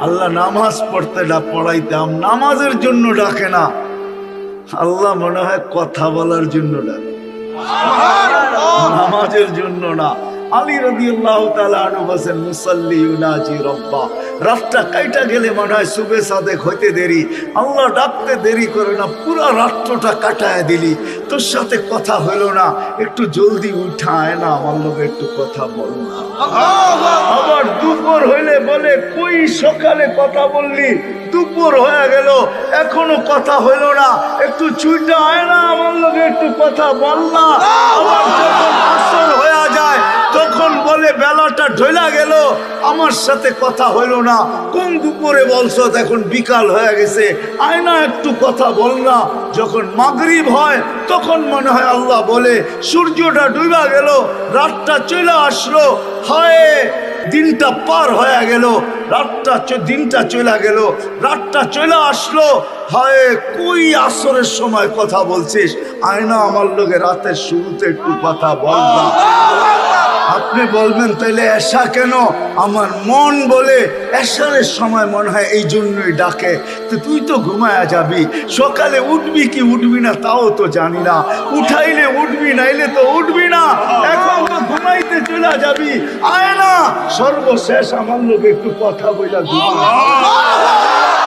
আল্লাহ নামাজ পড়তে পড়াইতাম, নামাজের জন্য ডাকে না, আল্লাহ মনে হয় কথা বলার জন্য ডাকে, নামাজের জন্য না। আলী রাদিয়াল্লাহু তাআলা আনহু বলেন, মুসাল্লি ইউনাজি রব্বা, রাতটা কাইটা গেলে মনে হয় সুবে সাদেক হইতে দেরি, আল্লাহ ডাকতে দেরি করে না, পুরা রাত্রটা কাটায় দিলি, তোর সাথে কথা হলো না, একটু জলদি উঠায় না, আমার লোক একটু কথা বল না। আবার দুপুর হইলে বলে, কই সকালে কথা বললি, দুপুর হয়ে গেল এখনো কথা হইল না, একটু ছুটে আয় না, আমার লোক একটু কথা বল না। আবার যখন আসর হয়ে যায় তখন বলে, বেলাটা ঢইলা গেল, আমার সাথে কথা হইল না, কোন দুপুরে বলছো, এখন বিকাল হয়ে গেছে, আয় না একটু কথা বল না। যখন মাগরিব হয় তখন মনে হয় আল্লাহ বলে, সূর্যটা ডুবা গেল, রাতটা চলে আসলো, হায় দিনটা পার হয়ে গেল, দিনটা চলে গেল, রাতটা চলে আসলো, হায় কই আসরের সময় কথা বলছিস, আয় না আমার লোকে রাতের শুরুতে একটু কথা বল না। আপনি বলবেন তাইলে এশা কেন? আমার মন বলে এশারের সময় মনে হয় এই জন্যই ডাকে। তো তুই তো ঘুমায়া যাবি, সকালে উঠবি কি উঠবি না তাও তো জানি না, উঠাইলে উঠবি নাইলে তো উঠবি না, এখন তো ঘুমাইতে চলে যাবি, আয় না সর্বশেষ আমার লোক একটু কথা বইলা ঘুমা।